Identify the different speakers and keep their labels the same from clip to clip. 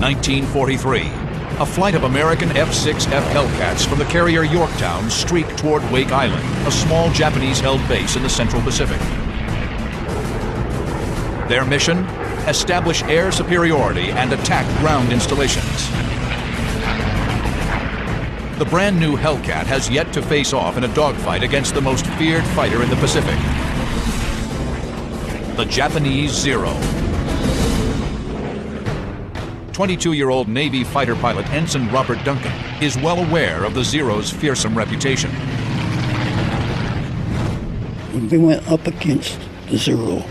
Speaker 1: 1943. A flight of American F-6F Hellcats from the carrier Yorktown streaked toward Wake Island, a small Japanese-held base in the Central Pacific. Their mission? Establish air superiority and attack ground installations. The brand new Hellcat has yet to face off in a dogfight against the most feared fighter in the Pacific, the Japanese Zero. 22-year-old Navy fighter pilot Ensign Robert Duncan is well aware of the Zero's fearsome reputation.
Speaker 2: When we went up against the Zero,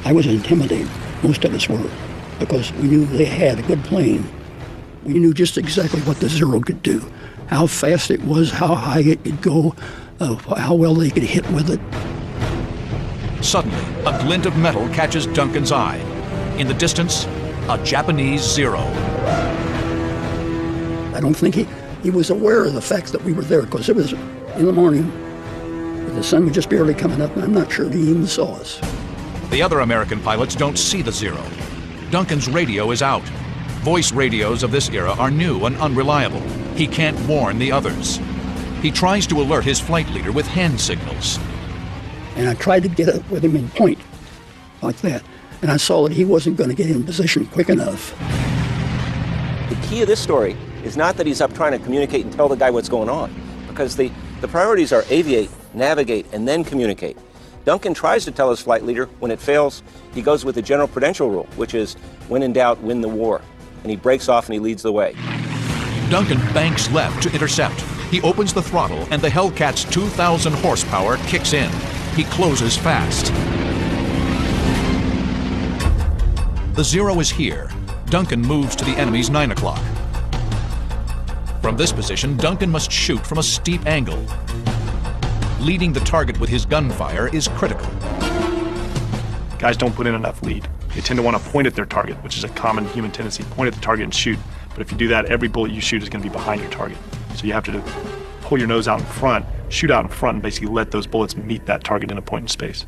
Speaker 2: I was intimidated. Most of us were, because we knew they had a good plane. We knew just exactly what the Zero could do, how fast it was, how high it could go, how well they could hit with it.
Speaker 1: Suddenly, a glint of metal catches Duncan's eye. In the distance, a Japanese Zero.
Speaker 2: I don't think he was aware of the fact that we were there, because it was in the morning. The sun was just barely coming up, and I'm not sure he even saw us.
Speaker 1: The other American pilots don't see the Zero. Duncan's radio is out. Voice radios of this era are new and unreliable. He can't warn the others. He tries to alert his flight leader with hand signals.
Speaker 2: And I tried to get it with him in point, like that. And I saw that he wasn't going to get in position quick enough.
Speaker 3: The key of this story is not that he's up trying to communicate and tell the guy what's going on, because the priorities are aviate, navigate, and then communicate. Duncan tries to tell his flight leader. When it fails, he goes with the general prudential rule, which is, when in doubt, win the war. And he breaks off and he leads the way.
Speaker 1: Duncan banks left to intercept. He opens the throttle and the Hellcat's 2,000 horsepower kicks in. He closes fast. The Zero is here. Duncan moves to the enemy's 9 o'clock. From this position, Duncan must shoot from a steep angle. Leading the target with his gunfire is critical.
Speaker 4: Guys don't put in enough lead. They tend to want to point at their target, which is a common human tendency. Point at the target and shoot. But if you do that, every bullet you shoot is going to be behind your target. So you have to pull your nose out in front, shoot out in front, and basically let those bullets meet that target in a point in space.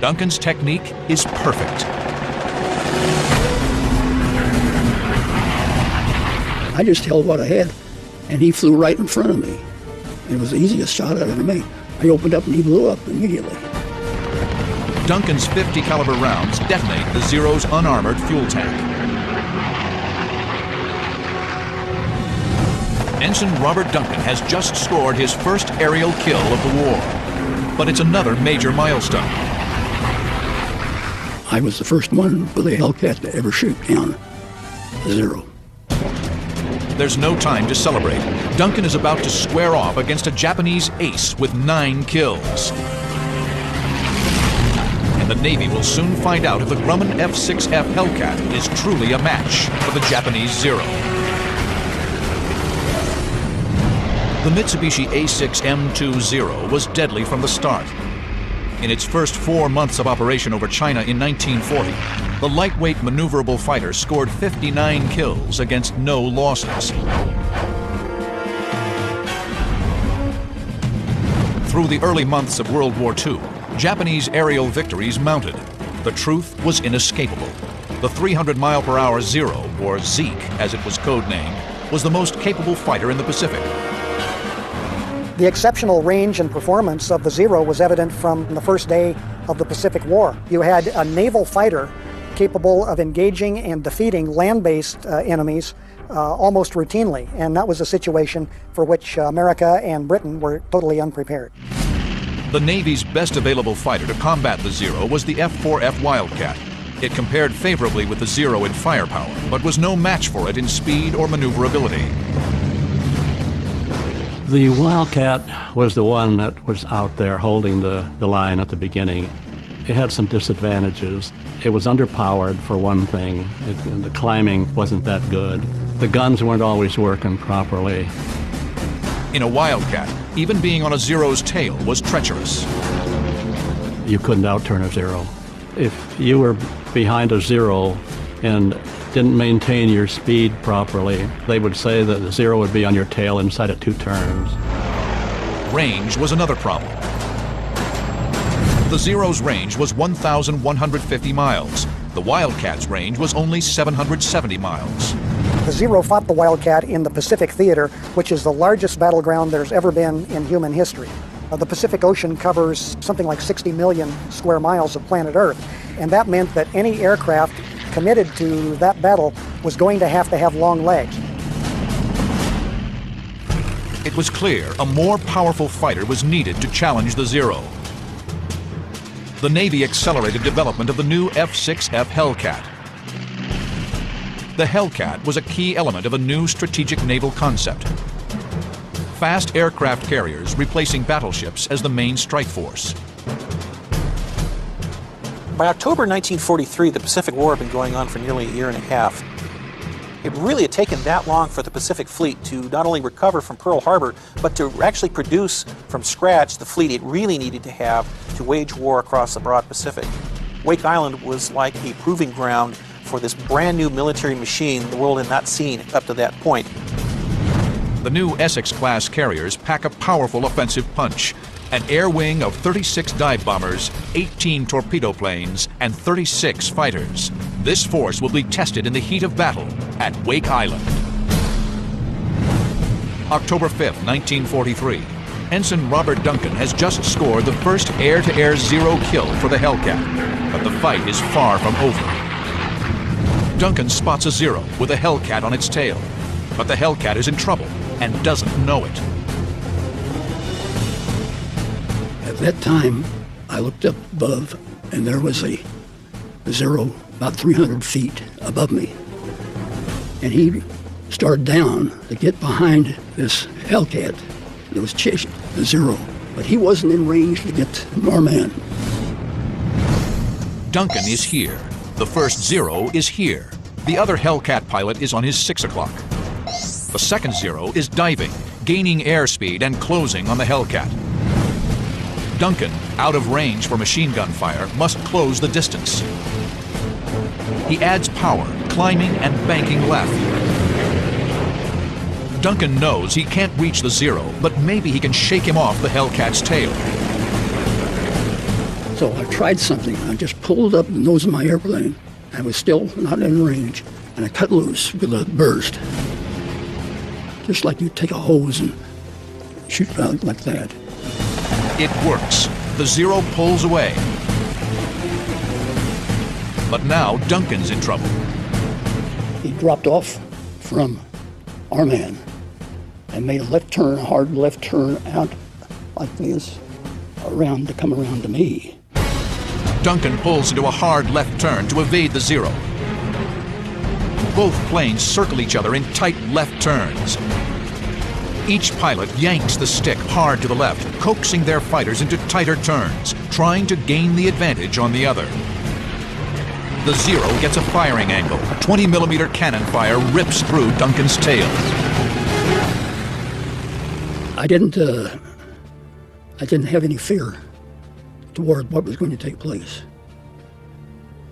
Speaker 1: Duncan's technique is perfect.
Speaker 2: I just held what I had, and he flew right in front of me. It was the easiest shot I'd ever made. I opened up and he blew up immediately.
Speaker 1: Duncan's 50 caliber rounds detonate the Zero's unarmored fuel tank. Ensign Robert Duncan has just scored his first aerial kill of the war. But it's another major milestone.
Speaker 2: I was the first one with a Hellcat to ever shoot down the Zero.
Speaker 1: There's no time to celebrate. Duncan is about to square off against a Japanese ace with 9 kills. And the Navy will soon find out if the Grumman F-6F Hellcat is truly a match for the Japanese Zero. The Mitsubishi A6M2 was deadly from the start. In its first 4 months of operation over China in 1940, the lightweight maneuverable fighter scored 59 kills against no losses. Through the early months of World War II, Japanese aerial victories mounted. The truth was inescapable. The 300-mile-per-hour Zero, or Zeke as it was codenamed, was the most capable fighter in the Pacific.
Speaker 5: The exceptional range and performance of the Zero was evident from the first day of the Pacific War. You had a naval fighter capable of engaging and defeating land-based enemies almost routinely, and that was a situation for which America and Britain were totally unprepared.
Speaker 1: The Navy's best available fighter to combat the Zero was the F-4F Wildcat. It compared favorably with the Zero in firepower, but was no match for it in speed or maneuverability.
Speaker 6: The Wildcat was the one that was out there holding the line at the beginning. It had some disadvantages. It was underpowered, for one thing. The climbing wasn't that good. The guns weren't always working properly.
Speaker 1: In a Wildcat, even being on a Zero's tail was treacherous.
Speaker 6: You couldn't outturn a Zero. If you were behind a Zero and didn't maintain your speed properly, they would say that the Zero would be on your tail inside of 2 turns.
Speaker 1: Range was another problem. The Zero's range was 1,150 miles, The Wildcat's range was only 770 miles.
Speaker 5: The Zero fought the Wildcat in the Pacific Theater, which is the largest battleground there's ever been in human history. The Pacific Ocean covers something like 60 million square miles of planet Earth, and that meant that any aircraft committed to that battle was going to have long legs.
Speaker 1: It was clear a more powerful fighter was needed to challenge the Zero. The Navy accelerated development of the new F-6F Hellcat. The Hellcat was a key element of a new strategic naval concept. Fast aircraft carriers replacing battleships as the main strike force.
Speaker 7: By October 1943, the Pacific War had been going on for nearly a year and a half. It really had taken that long for the Pacific Fleet to not only recover from Pearl Harbor, but to actually produce from scratch the fleet it really needed to have to wage war across the broad Pacific. Wake Island was like a proving ground for this brand new military machine the world had not seen up to that point.
Speaker 1: The new Essex-class carriers pack a powerful offensive punch. An air wing of 36 dive bombers, 18 torpedo planes, and 36 fighters. This force will be tested in the heat of battle at Wake Island. October 5th, 1943. Ensign Robert Duncan has just scored the first air-to-air Zero kill for the Hellcat, but the fight is far from over. Duncan spots a Zero with a Hellcat on its tail, but the Hellcat is in trouble and doesn't know it.
Speaker 2: At that time, I looked up above, and there was a Zero about 300 feet above me. And he started down to get behind this Hellcat that was chasing the Zero, but he wasn't in range to get our man.
Speaker 1: Duncan is here. The first Zero is here. The other Hellcat pilot is on his 6 o'clock. The second Zero is diving, gaining airspeed and closing on the Hellcat. Duncan, out of range for machine gun fire, must close the distance. He adds power, climbing and banking left. Duncan knows he can't reach the Zero, but maybe he can shake him off the Hellcat's tail.
Speaker 2: So I tried something. I just pulled up the nose of my airplane. I was still not in range, and I cut loose with a burst. Just like you take a hose and shoot it out like that.
Speaker 1: It works. The Zero pulls away. But now Duncan's in trouble.
Speaker 2: He dropped off from our man and made a left turn, a hard left turn out like this, around to come around to me.
Speaker 1: Duncan pulls into a hard left turn to evade the Zero. Both planes circle each other in tight left turns. Each pilot yanks the stick hard to the left, coaxing their fighters into tighter turns, trying to gain the advantage on the other. The Zero gets a firing angle. 20-millimeter cannon fire rips through Duncan's tail.
Speaker 2: I didn't have any fear toward what was going to take place.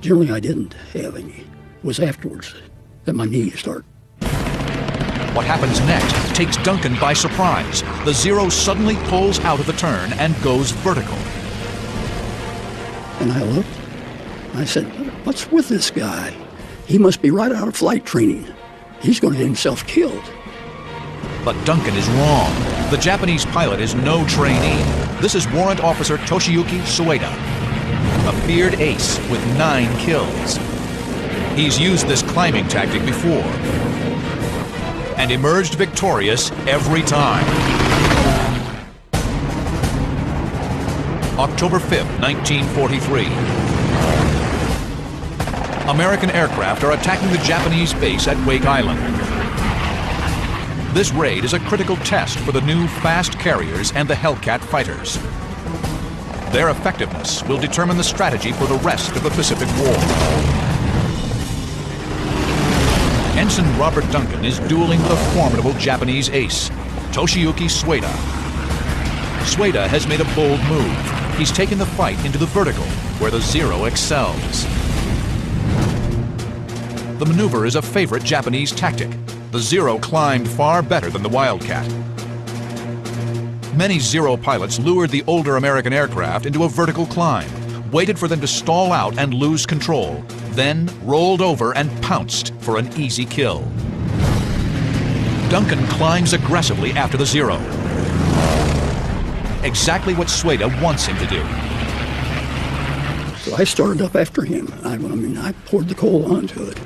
Speaker 2: Generally, I didn't have any. It was afterwards that my knees started.
Speaker 1: What happens next takes Duncan by surprise. The Zero suddenly pulls out of the turn and goes vertical.
Speaker 2: And I looked, and I said, what's with this guy? He must be right out of flight training. He's going to get himself killed.
Speaker 1: But Duncan is wrong. The Japanese pilot is no trainee. This is Warrant Officer Toshiyuki Sueda, a feared ace with 9 kills. He's used this climbing tactic before and emerged victorious every time. October 5th, 1943. American aircraft are attacking the Japanese base at Wake Island. This raid is a critical test for the new fast carriers and the Hellcat fighters. Their effectiveness will determine the strategy for the rest of the Pacific War. Ensign Robert Duncan is dueling with a formidable Japanese ace, Toshiyuki Sueda. Sueda has made a bold move. He's taken the fight into the vertical, where the Zero excels. The maneuver is a favorite Japanese tactic. The Zero climbed far better than the Wildcat. Many Zero pilots lured the older American aircraft into a vertical climb, waited for them to stall out and lose control, then rolled over and pounced for an easy kill. Duncan climbs aggressively after the Zero. Exactly what Sueda wants him to do.
Speaker 2: So I started up after him. I poured the coal onto it.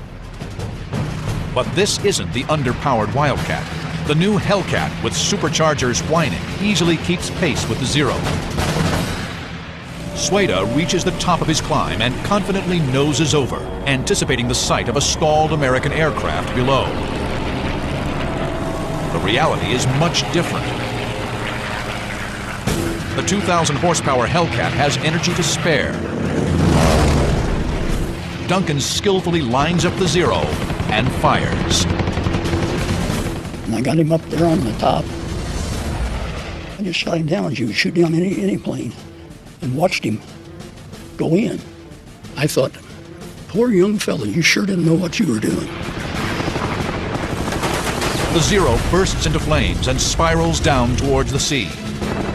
Speaker 1: But this isn't the underpowered Wildcat. The new Hellcat with superchargers whining easily keeps pace with the Zero. Sueda reaches the top of his climb and confidently noses over, anticipating the sight of a stalled American aircraft below. The reality is much different. The 2,000 horsepower Hellcat has energy to spare. Duncan skillfully lines up the Zero and fires.
Speaker 2: And I got him up there on the top. I just shot him down as you would shoot down any plane and watched him go in. I thought, poor young fella, you sure didn't know what you were doing.
Speaker 1: The Zero bursts into flames and spirals down towards the sea.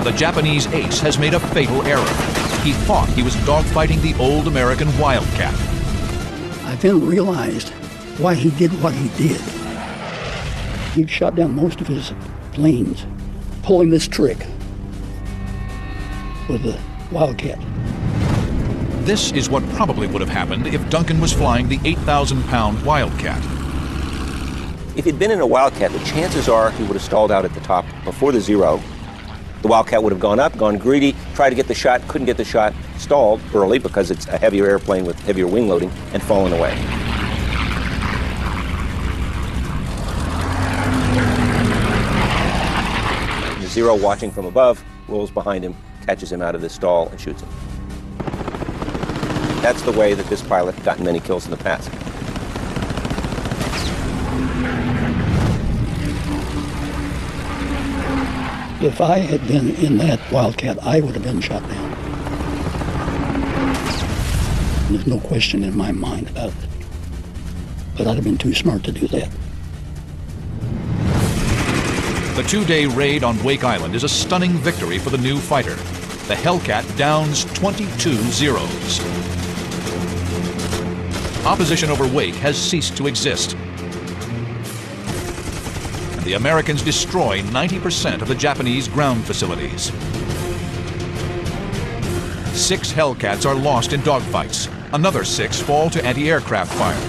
Speaker 1: The Japanese ace has made a fatal error. He thought he was dogfighting the old American Wildcat.
Speaker 2: I then realized why he did what he did. He'd shot down most of his planes, pulling this trick with the Wildcat.
Speaker 1: This is what probably would have happened if Duncan was flying the 8,000-pound Wildcat.
Speaker 3: If he'd been in a Wildcat, the chances are he would have stalled out at the top before the Zero. The Wildcat would have gone up, gone greedy, tried to get the shot, couldn't get the shot, stalled early because it's a heavier airplane with heavier wing loading, and fallen away. The Zero, watching from above, rolls behind him, catches him out of the stall, and shoots him. That's the way that this pilot got many kills in the past.
Speaker 2: If I had been in that Wildcat, I would have been shot down. There's no question in my mind about it. But I'd have been too smart to do that.
Speaker 1: The two-day raid on Wake Island is a stunning victory for the new fighter. The Hellcat downs 22 Zeros. Opposition over Wake has ceased to exist. The Americans destroy 90% of the Japanese ground facilities. 6 Hellcats are lost in dogfights. Another 6 fall to anti-aircraft fire.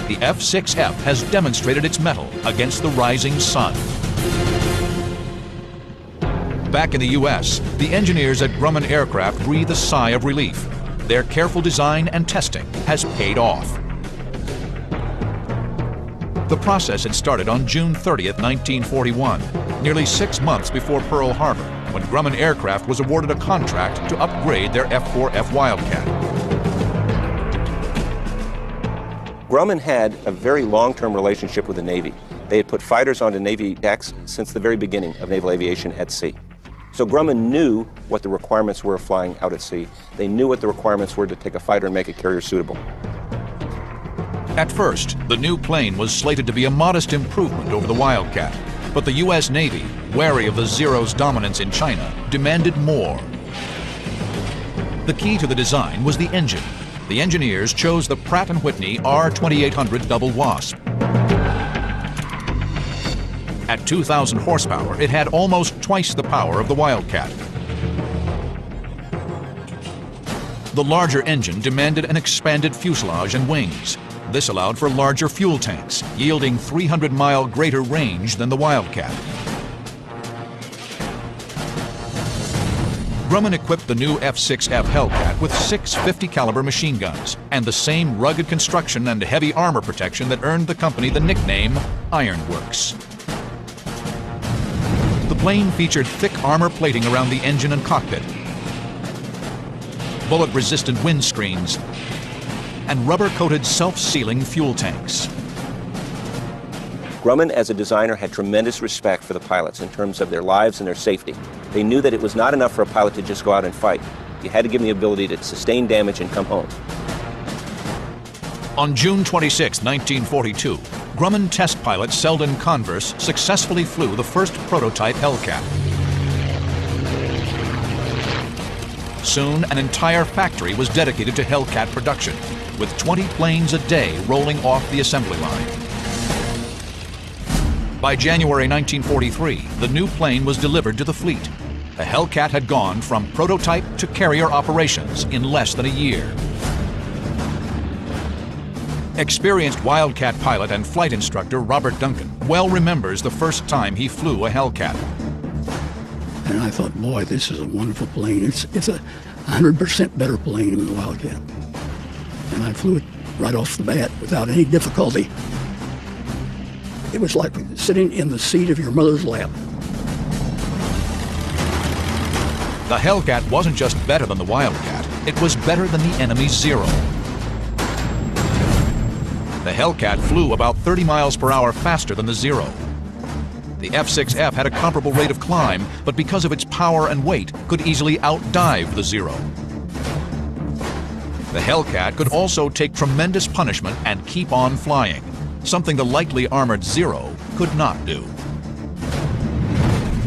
Speaker 1: The F-6F has demonstrated its mettle against the rising sun. Back in the U.S., the engineers at Grumman Aircraft breathe a sigh of relief. Their careful design and testing has paid off. The process had started on June 30th, 1941, nearly 6 months before Pearl Harbor, when Grumman Aircraft was awarded a contract to upgrade their F-4F Wildcat.
Speaker 3: Grumman had a very long-term relationship with the Navy. They had put fighters onto Navy decks since the very beginning of naval aviation at sea. So Grumman knew what the requirements were of flying out at sea. They knew what the requirements were to take a fighter and make a carrier suitable.
Speaker 1: At first, the new plane was slated to be a modest improvement over the Wildcat, but the U.S. Navy, wary of the Zero's dominance in China, demanded more. The key to the design was the engine. The engineers chose the Pratt & Whitney R2800 Double Wasp. At 2,000 horsepower, it had almost twice the power of the Wildcat. The larger engine demanded an expanded fuselage and wings. This allowed for larger fuel tanks, yielding 300-mile greater range than the Wildcat. Grumman equipped the new F-6F Hellcat with 6 50-caliber machine guns and the same rugged construction and heavy armor protection that earned the company the nickname Ironworks. The plane featured thick armor plating around the engine and cockpit, bullet-resistant windscreens, and rubber-coated self-sealing fuel tanks.
Speaker 3: Grumman, as a designer, had tremendous respect for the pilots in terms of their lives and their safety. They knew that it was not enough for a pilot to just go out and fight. You had to give them the ability to sustain damage and come home.
Speaker 1: On June 26, 1942, Grumman test pilot Selden Converse successfully flew the first prototype Hellcat. Soon, an entire factory was dedicated to Hellcat production. with 20 planes a day rolling off the assembly line. By January 1943, the new plane was delivered to the fleet. The Hellcat had gone from prototype to carrier operations in less than a year. Experienced Wildcat pilot and flight instructor Robert Duncan well remembers the first time he flew a Hellcat.
Speaker 2: And I thought, boy, this is a wonderful plane. It's a 100% better plane than the Wildcat. And I flew it right off the bat without any difficulty. It was like sitting in the seat of your mother's lap.
Speaker 1: The Hellcat wasn't just better than the Wildcat, it was better than the enemy's Zero. The Hellcat flew about 30 miles per hour faster than the Zero. The F-6F had a comparable rate of climb, but because of its power and weight, could easily outdive the Zero. The Hellcat could also take tremendous punishment and keep on flying, something the lightly armored Zero could not do.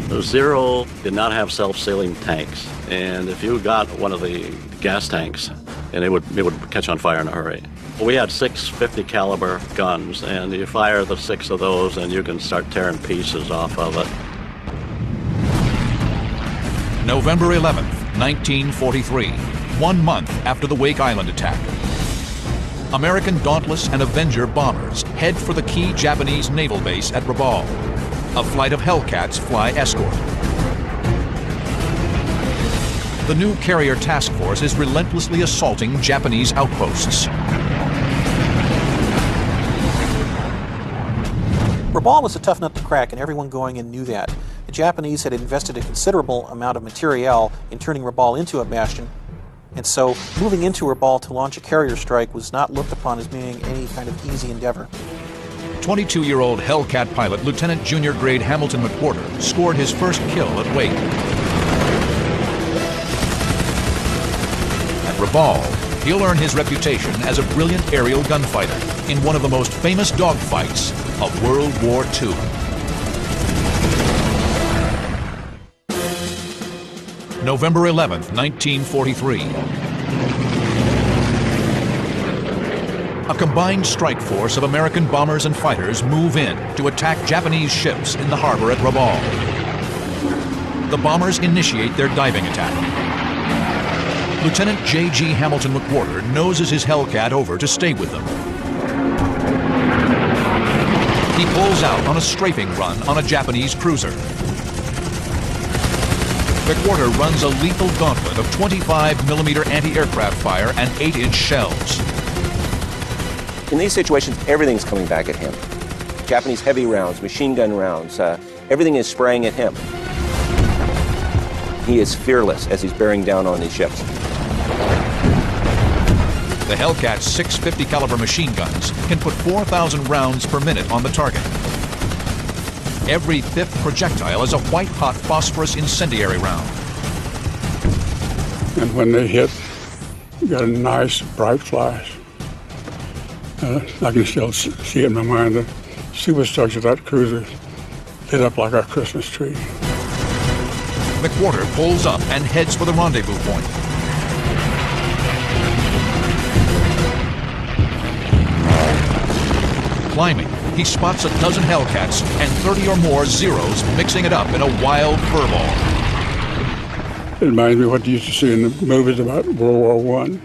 Speaker 6: The Zero did not have self-sealing tanks, and if you got one of the gas tanks, and it would catch on fire in a hurry. We had 6 50 caliber guns, and you fire the 6 of those and you can start tearing pieces off of it.
Speaker 1: November 11th, 1943, 1 month after the Wake Island attack. American Dauntless and Avenger bombers head for the key Japanese naval base at Rabaul. A flight of Hellcats fly escort. The new carrier task force is relentlessly assaulting Japanese outposts.
Speaker 7: Rabaul was a tough nut to crack, and everyone going in knew that. The Japanese had invested a considerable amount of materiel in turning Rabaul into a bastion, and so moving into Rabaul to launch a carrier strike was not looked upon as being any kind of easy endeavor.
Speaker 1: 22-year-old Hellcat pilot Lieutenant Junior Grade Hamilton McWhorter scored his first kill at Wake. At Rabaul, he'll earn his reputation as a brilliant aerial gunfighter in one of the most famous dogfights of World War II. November 11th, 1943. A combined strike force of American bombers and fighters move in to attack Japanese ships in the harbor at Rabaul. The bombers initiate their diving attack. Lieutenant J.G. Hamilton McWhorter noses his Hellcat over to stay with them. He pulls out on a strafing run on a Japanese cruiser. McWhorter runs a lethal gauntlet of 25mm anti-aircraft fire and 8-inch shells.
Speaker 3: In these situations, everything's coming back at him. Japanese heavy rounds, machine gun rounds, everything is spraying at him. He is fearless as he's bearing down on these ships.
Speaker 1: The Hellcat's 650 caliber machine guns can put 4,000 rounds per minute on the target. Every 5th projectile is a white-hot phosphorus incendiary round.
Speaker 8: And when they hit, you got a nice bright flash. I can still see it in my mind. The superstructure of that cruiser lit up like our Christmas tree.
Speaker 1: McWhorter pulls up and heads for the rendezvous point. Climbing, he spots a dozen Hellcats and 30 or more Zeros mixing it up in a wild furball.
Speaker 8: It reminds me of what you used to see in the movies about World War I.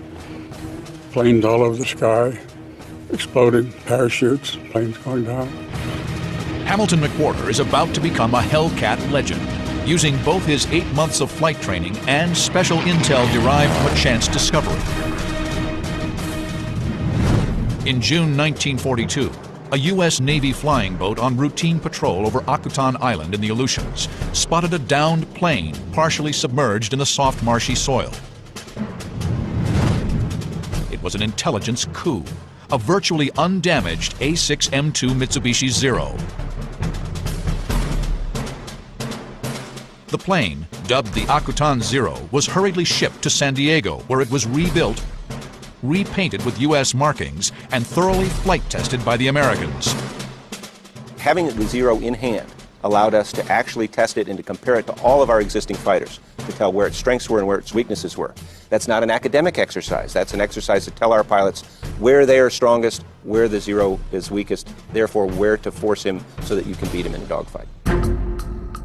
Speaker 8: Planes all over the sky, exploding, parachutes, planes going down.
Speaker 1: Hamilton McWhorter is about to become a Hellcat legend, using both his 8 months of flight training and special intel derived from a chance discovery. In June 1942, a U.S. Navy flying boat on routine patrol over Akutan Island in the Aleutians spotted a downed plane partially submerged in the soft marshy soil. It was an intelligence coup, a virtually undamaged A6M2 Mitsubishi Zero. The plane, dubbed the Akutan Zero, was hurriedly shipped to San Diego, where it was rebuilt, repainted with U.S. markings, and thoroughly flight tested by the Americans.
Speaker 3: Having the Zero in hand allowed us to actually test it and to compare it to all of our existing fighters to tell where its strengths were and where its weaknesses were. That's not an academic exercise. That's an exercise to tell our pilots where they are strongest, where the Zero is weakest, therefore where to force him so that you can beat him in a dogfight.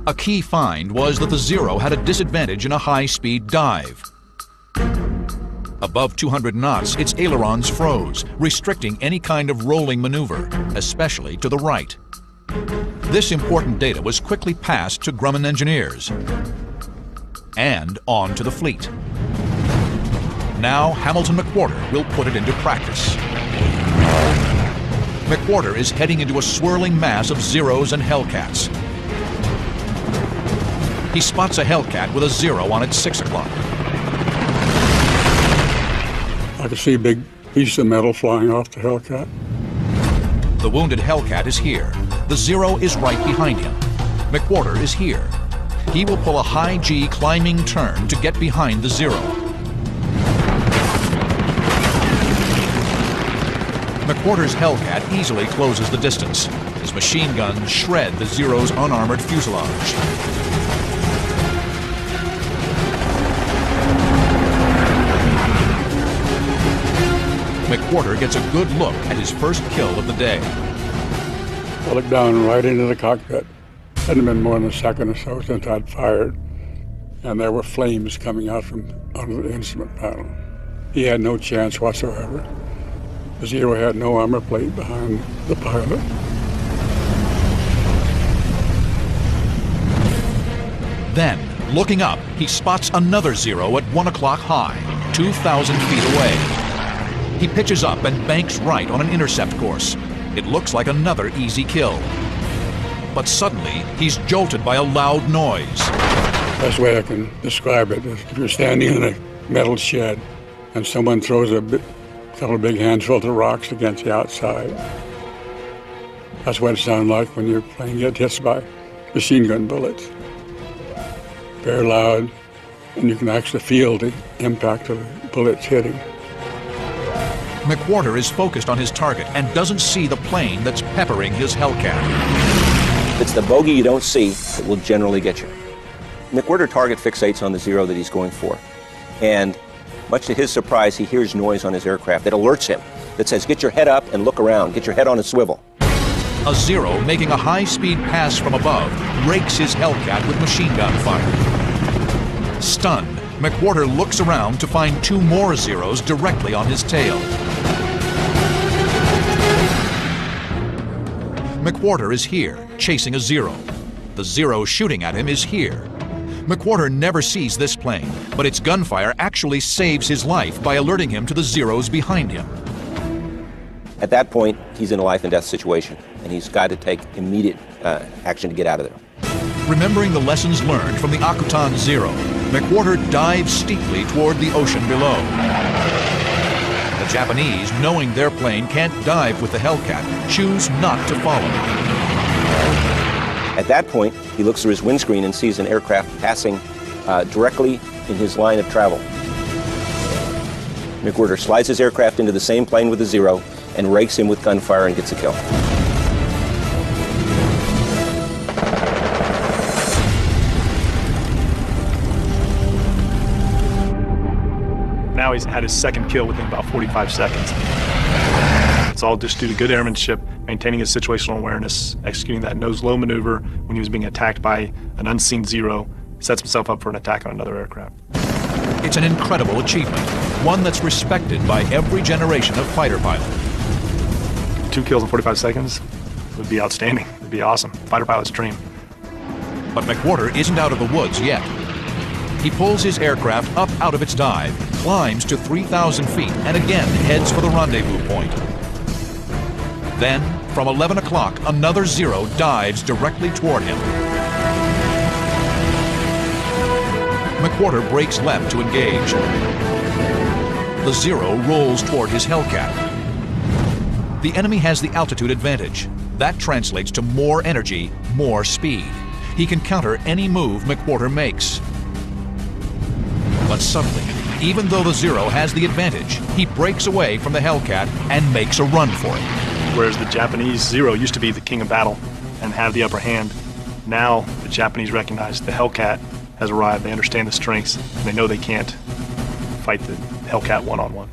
Speaker 1: A key find was that the Zero had a disadvantage in a high-speed dive. Above 200 knots, its ailerons froze, restricting any kind of rolling maneuver, especially to the right. This important data was quickly passed to Grumman engineers and on to the fleet. Now Hamilton McWhorter will put it into practice. McWhorter is heading into a swirling mass of Zeros and Hellcats. He spots a Hellcat with a Zero on its 6 o'clock.
Speaker 8: I could see a big piece of metal flying off the Hellcat.
Speaker 1: The wounded Hellcat is here. The Zero is right behind him. McWhorter is here. He will pull a high G climbing turn to get behind the Zero. McWhorter's Hellcat easily closes the distance. His machine guns shred the Zero's unarmored fuselage. McWhorter gets a good look at his first kill of the day.
Speaker 8: I looked down right into the cockpit. Hadn't been more than a second or so since I'd fired, and there were flames coming out from under the instrument panel. He had no chance whatsoever. The Zero had no armor plate behind the pilot.
Speaker 1: Then, looking up, he spots another Zero at 1 o'clock high, 2,000 feet away. He pitches up and banks right on an intercept course. It looks like another easy kill. But suddenly, he's jolted by a loud noise.
Speaker 8: Best way I can describe it is if you're standing in a metal shed and someone throws a couple of big handfuls of rocks against the outside. That's what it sounds like when your plane gets hit by machine gun bullets. Very loud, and you can actually feel the impact of the bullets hitting.
Speaker 1: McWhorter is focused on his target and doesn't see the plane that's peppering his Hellcat.
Speaker 3: It's the bogey you don't see that will generally get you. McWhorter target fixates on the Zero that he's going for. And much to his surprise, he hears noise on his aircraft that alerts him, that says, get your head up and look around, get your head on a swivel.
Speaker 1: A Zero, making a high-speed pass from above, rakes his Hellcat with machine gun fire. Stunned, McWhorter looks around to find 2 more Zeros directly on his tail. McWhorter is here, chasing a Zero. The Zero shooting at him is here. McWhorter never sees this plane, but its gunfire actually saves his life by alerting him to the Zeros behind him.
Speaker 3: At that point, he's in a life-and-death situation, and he's got to take immediate action to get out of there.
Speaker 1: Remembering the lessons learned from the Akutan Zero, McWhorter dives steeply toward the ocean below. The Japanese, knowing their plane can't dive with the Hellcat, choose not to follow.
Speaker 3: At that point, he looks through his windscreen and sees an aircraft passing directly in his line of travel. McWhorter slides his aircraft into the same plane with the Zero and rakes him with gunfire and gets a kill.
Speaker 4: Now he's had his second kill within about 45 seconds. It's all just due to good airmanship, maintaining his situational awareness, executing that nose-low maneuver when he was being attacked by an unseen Zero, sets himself up for an attack on another aircraft.
Speaker 1: It's an incredible achievement, one that's respected by every generation of fighter pilot.
Speaker 4: 2 kills in 45 seconds would be outstanding. It'd be awesome. Fighter pilot's dream.
Speaker 1: But McWhorter isn't out of the woods yet. He pulls his aircraft up out of its dive, climbs to 3,000 feet, and again heads for the rendezvous point. Then, from 11 o'clock, another Zero dives directly toward him. McWhorter breaks left to engage. The Zero rolls toward his Hellcat. The enemy has the altitude advantage. That translates to more energy, more speed. He can counter any move McWhorter makes. But suddenly, even though the Zero has the advantage, he breaks away from the Hellcat and makes a run for it.
Speaker 4: Whereas the Japanese Zero used to be the king of battle and have the upper hand, Now the Japanese recognize the Hellcat has arrived, they understand the strengths, and they know they can't fight the Hellcat one-on-one.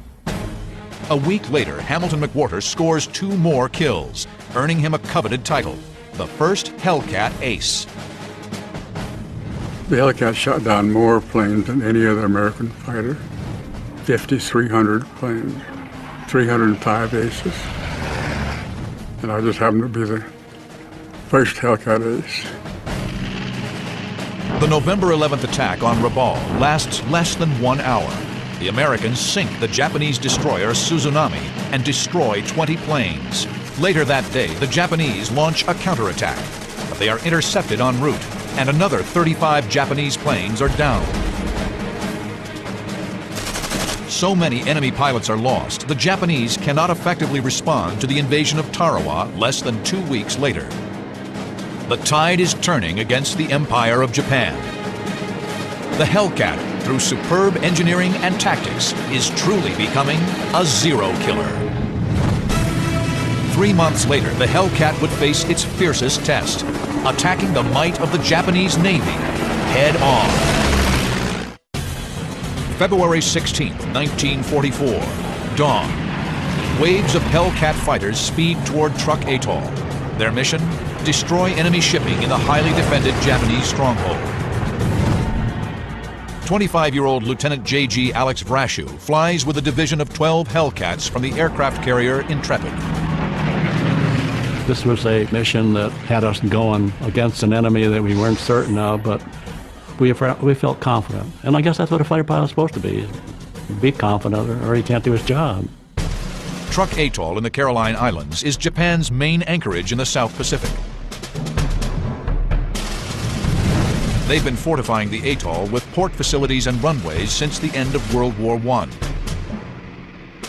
Speaker 1: A week later, Hamilton McWhorter scores 2 more kills, earning him a coveted title, the first Hellcat ace.
Speaker 8: The Hellcat shot down more planes than any other American fighter. 5,300 planes, 305 aces. And I just happened to be the first Hellcat ace.
Speaker 1: The November 11th attack on Rabaul lasts less than 1 hour. The Americans sink the Japanese destroyer Suzunami and destroy 20 planes. Later that day, the Japanese launch a counterattack, but they are intercepted en route, and another 35 Japanese planes are down. So many enemy pilots are lost, the Japanese cannot effectively respond to the invasion of Tarawa less than 2 weeks later. The tide is turning against the Empire of Japan. The Hellcat, through superb engineering and tactics, is truly becoming a zero killer. 3 months later, the Hellcat would face its fiercest test, attacking the might of the Japanese Navy head on. February 16, 1944, dawn. Waves of Hellcat fighters speed toward Truk Atoll. Their mission? Destroy enemy shipping in the highly defended Japanese stronghold. 25-year-old Lieutenant J.G. Alex Vrashew flies with a division of 12 Hellcats from the aircraft carrier Intrepid.
Speaker 6: This was a mission that had us going against an enemy that we weren't certain of, but we felt confident. And I guess that's what a fighter pilot's supposed to be. Be confident or he can't do his job.
Speaker 1: Truk Atoll in the Caroline Islands is Japan's main anchorage in the South Pacific. They've been fortifying the atoll with port facilities and runways since the end of World War I.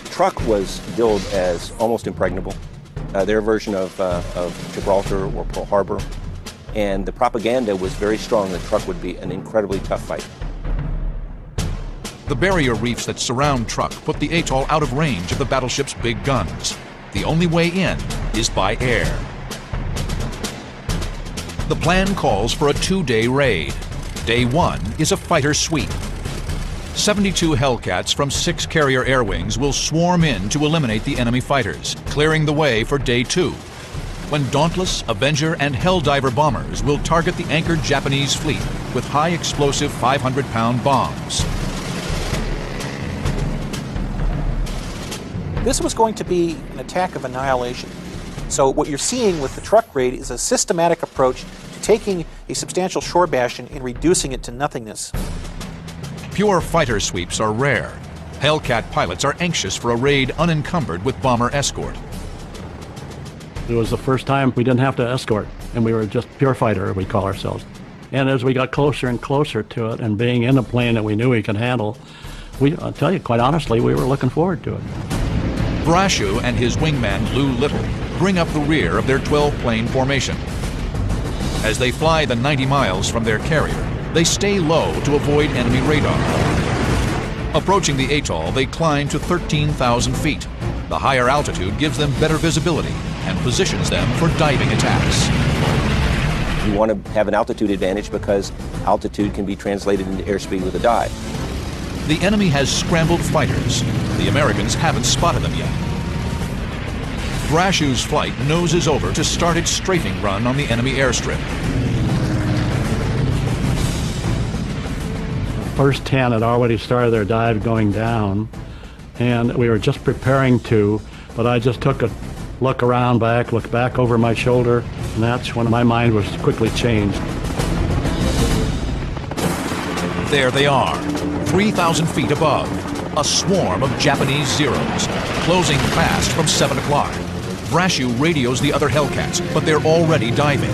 Speaker 3: Truk was billed as almost impregnable, their version of Gibraltar or Pearl Harbor, and the propaganda was very strong that Truk would be an incredibly tough fight.
Speaker 1: The barrier reefs that surround Truk put the atoll out of range of the battleship's big guns. The only way in is by air. The plan calls for a 2-day raid. Day 1 is a fighter sweep. 72 Hellcats from 6 carrier air wings will swarm in to eliminate the enemy fighters, clearing the way for Day 2, when Dauntless, Avenger, and Helldiver bombers will target the anchored Japanese fleet with high-explosive 500-pound bombs.
Speaker 7: This was going to be an attack of annihilation. So what you're seeing with the Truk raid is a systematic approach to taking a substantial shore bastion and reducing it to nothingness.
Speaker 1: Pure fighter sweeps are rare. Hellcat pilots are anxious for a raid unencumbered with bomber escort.
Speaker 6: It was the first time we didn't have to escort, and we were just pure fighter, we call ourselves. And as we got closer and closer to it, and being in a plane that we knew we could handle, I'll tell you, quite honestly, we were looking forward to it.
Speaker 1: Vrashew and his wingman Lou Little bring up the rear of their 12-plane formation. As they fly the 90 miles from their carrier, they stay low to avoid enemy radar. Approaching the atoll, they climb to 13,000 feet. The higher altitude gives them better visibility and positions them for diving attacks.
Speaker 3: You want to have an altitude advantage because altitude can be translated into airspeed with a dive.
Speaker 1: The enemy has scrambled fighters. The Americans haven't spotted them yet. Vrashew's flight noses over to start its strafing run on the enemy airstrip.
Speaker 6: First 10 had already started their dive going down, and we were just preparing to, but I just took a looked back over my shoulder, and that's when my mind was quickly changed.
Speaker 1: There they are, 3,000 feet above, a swarm of Japanese Zeros, closing fast from 7 o'clock. Vrashew radios the other Hellcats, but they're already diving.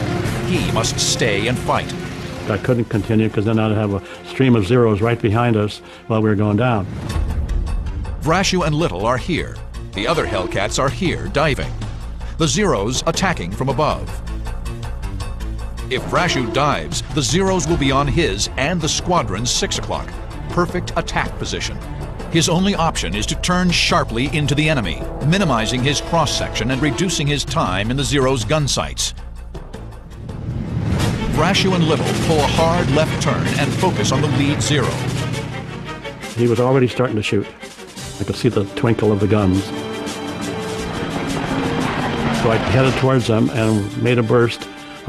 Speaker 1: He must stay and fight.
Speaker 6: I couldn't continue because then I'd have a stream of Zeros right behind us while we were going down.
Speaker 1: Vrashew and Little are here. The other Hellcats are here diving. The Zeros attacking from above. If Vrashew dives, the Zeros will be on his and the squadron's 6 o'clock. Perfect attack position. His only option is to turn sharply into the enemy, minimizing his cross-section and reducing his time in the Zero's gun sights. Vrashu and Little pull a hard left turn and focus on the lead Zero.
Speaker 6: He was already starting to shoot. I could see the twinkle of the guns. So I headed towards him and made a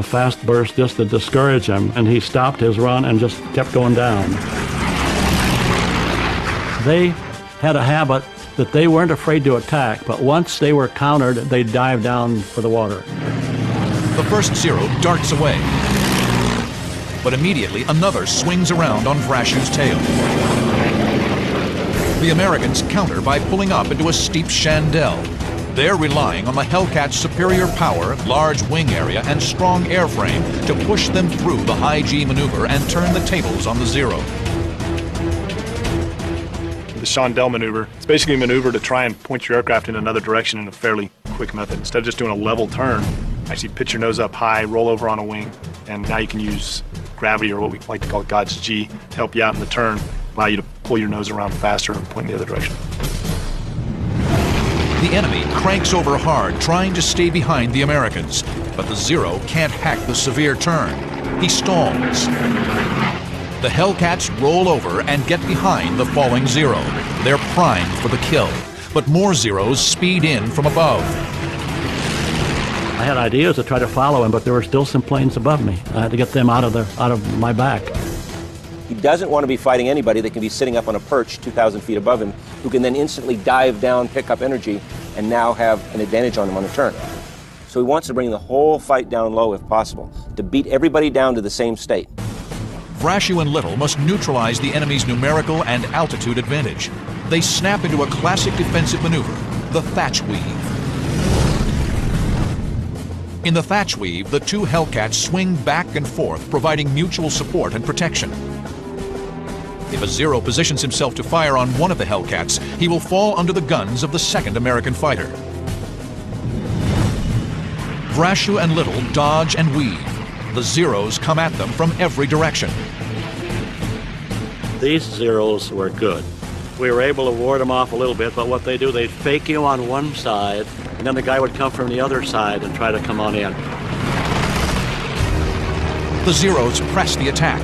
Speaker 6: fast burst just to discourage him, and he stopped his run and just kept going down. They had a habit that they weren't afraid to attack, but once they were countered, they'd dive down for the water.
Speaker 1: The first Zero darts away, but immediately another swings around on Vrashu's tail. The Americans counter by pulling up into a steep chandelle. They're relying on the Hellcat's superior power, large wing area, and strong airframe to push them through the high G maneuver and turn the tables on the Zero.
Speaker 4: The chandelle maneuver, it's basically a maneuver to try and point your aircraft in another direction in a fairly quick method. Instead of just doing a level turn, actually pitch your nose up high, roll over on a wing, and now you can use gravity, or what we like to call God's G, to help you out in the turn, allow you to pull your nose around faster and point in the other direction.
Speaker 1: The enemy cranks over hard, trying to stay behind the Americans, but the Zero can't hack the severe turn. He stalls. The Hellcats roll over and get behind the falling Zero. They're primed for the kill, but more Zeros speed in from above.
Speaker 6: I had ideas to try to follow him, but there were still some planes above me. I had to get them out of my back.
Speaker 3: He doesn't want to be fighting anybody that can be sitting up on a perch 2,000 feet above him, who can then instantly dive down, pick up energy, and now have an advantage on him on the turn. So he wants to bring the whole fight down low if possible, to beat everybody down to the same state.
Speaker 1: Vrashu and Little must neutralize the enemy's numerical and altitude advantage. They snap into a classic defensive maneuver, the thatch weave. In the thatch weave, the two Hellcats swing back and forth, providing mutual support and protection. If a Zero positions himself to fire on one of the Hellcats, he will fall under the guns of the second American fighter. Vrashu and Little dodge and weave. The Zeros come at them from every direction.
Speaker 6: These Zeros were good. We were able to ward them off a little bit, but what they do, they'd fake you on one side, and then the guy would come from the other side and try to come on in.
Speaker 1: The Zeros press the attack.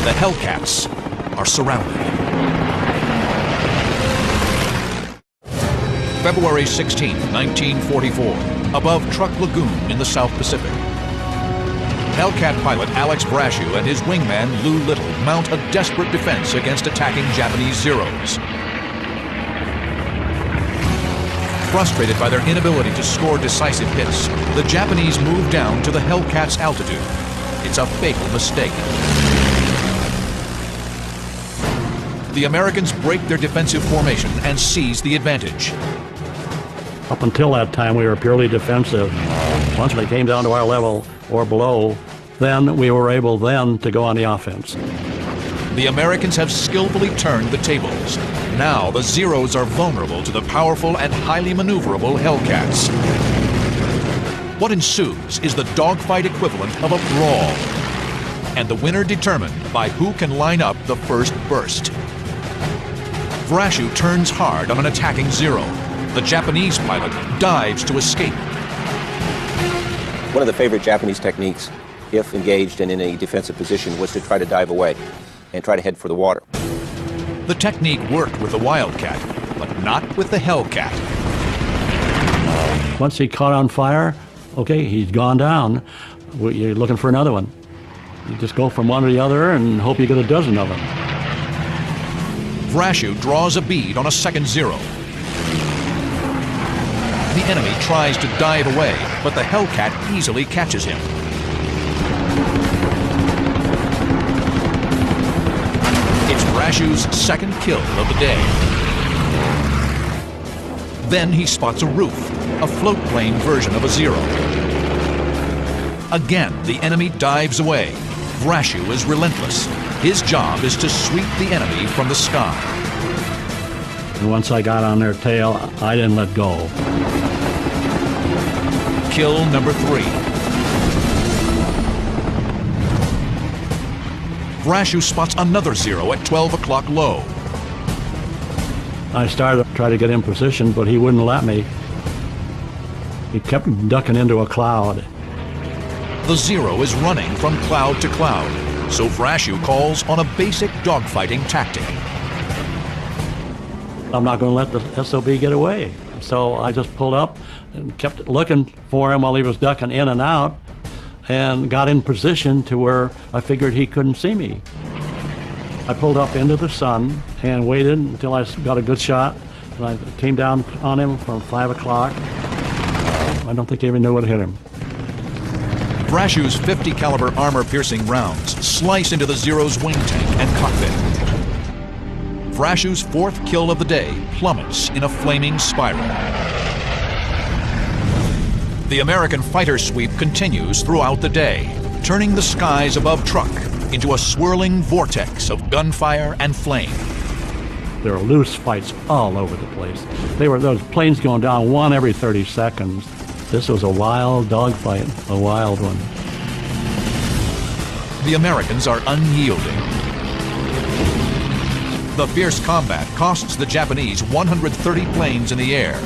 Speaker 1: The Hellcats are surrounded. February 16, 1944, above Truck Lagoon in the South Pacific. Hellcat pilot Alex Vrashu and his wingman Lou Little mount a desperate defense against attacking Japanese Zeros. Frustrated by their inability to score decisive hits, the Japanese move down to the Hellcat's altitude. It's a fatal mistake. The Americans break their defensive formation and seize the advantage.
Speaker 6: Up until that time, we were purely defensive. Once they came down to our level or below, then we were able then to go on the offense.
Speaker 1: The Americans have skillfully turned the tables. Now the Zeros are vulnerable to the powerful and highly maneuverable Hellcats. What ensues is the dogfight equivalent of a brawl, and the winner determined by who can line up the first burst. Vrashu turns hard on an attacking Zero. The Japanese pilot dives to escape.
Speaker 3: One of the favorite Japanese techniques, if engaged and in a defensive position, was to try to dive away and try to head for the water.
Speaker 1: The technique worked with the Wildcat, but not with the Hellcat.
Speaker 6: Once he caught on fire, okay, he's gone down. You're looking for another one. You just go from one to the other and hope you get a dozen of them.
Speaker 1: Vrashu draws a bead on a second Zero. The enemy tries to dive away, but the Hellcat easily catches him. It's Vrashu's second kill of the day. Then he spots a roof, a float plane version of a Zero. Again, the enemy dives away. Vrashu is relentless. His job is to sweep the enemy from the sky.
Speaker 6: And once I got on their tail, I didn't let go.
Speaker 1: Kill number 3. Vrashu spots another Zero at 12 o'clock low.
Speaker 6: I started to try to get in position, but he wouldn't let me. He kept ducking into a cloud.
Speaker 1: The Zero is running from cloud to cloud, so Vrashew calls on a basic dogfighting tactic.
Speaker 6: I'm not going to let the SOB get away. So I just pulled up and kept looking for him while he was ducking in and out, and got in position to where I figured he couldn't see me. I pulled up into the sun and waited until I got a good shot, and I came down on him from 5 o'clock. I don't think he even knew what hit him.
Speaker 1: Vrashew's 50 caliber armor-piercing rounds slice into the Zero's wing tank and cockpit. Vrashew's fourth kill of the day plummets in a flaming spiral. The American fighter sweep continues throughout the day, turning the skies above Truk into a swirling vortex of gunfire and flame.
Speaker 6: There were loose fights all over the place. Those planes going down one every 30 seconds. This was a wild dogfight, a wild one.
Speaker 1: The Americans are unyielding. The fierce combat costs the Japanese 130 planes in the air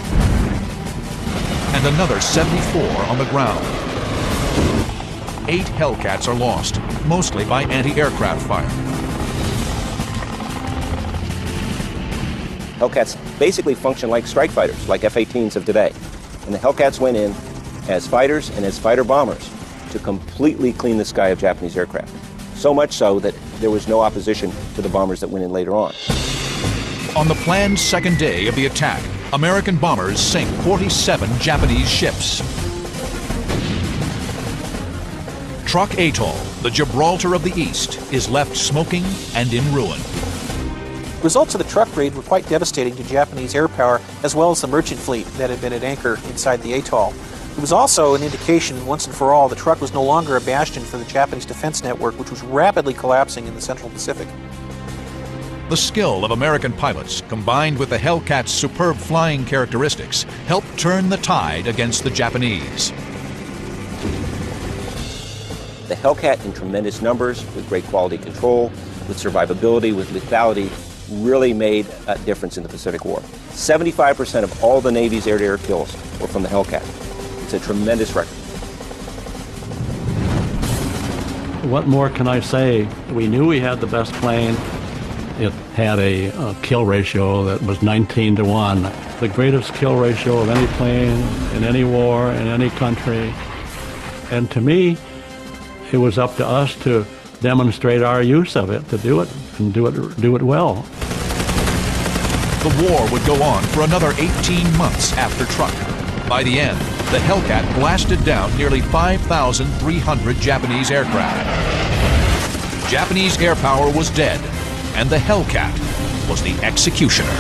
Speaker 1: and another 74 on the ground. 8 Hellcats are lost, mostly by anti-aircraft fire.
Speaker 3: Hellcats basically function like strike fighters, like F-18s of today. And the Hellcats went in as fighters and as fighter bombers to completely clean the sky of Japanese aircraft. So much so that there was no opposition to the bombers that went in later on.
Speaker 1: On the planned second day of the attack, American bombers sink 47 Japanese ships. Truk Atoll, the Gibraltar of the East, is left smoking and in ruin.
Speaker 7: Results of the Truk raid were quite devastating to Japanese air power as well as the merchant fleet that had been at anchor inside the atoll. It was also an indication, once and for all, the Truk was no longer a bastion for the Japanese defense network, which was rapidly collapsing in the Central Pacific.
Speaker 1: The skill of American pilots, combined with the Hellcat's superb flying characteristics, helped turn the tide against the Japanese.
Speaker 3: The Hellcat, in tremendous numbers, with great quality control, with survivability, with lethality, really made a difference in the Pacific War. 75% of all the Navy's air-to-air kills were from the Hellcat. It's a tremendous record.
Speaker 6: What more can I say? We knew we had the best plane. It had a kill ratio that was 19-1, the greatest kill ratio of any plane in any war in any country. And to me, it was up to us to demonstrate our use of it, to do it and do it well.
Speaker 1: The war would go on for another 18 months after Truk. By the end, the Hellcat blasted down nearly 5,300 Japanese aircraft. Japanese air power was dead, and the Hellcat was the executioner.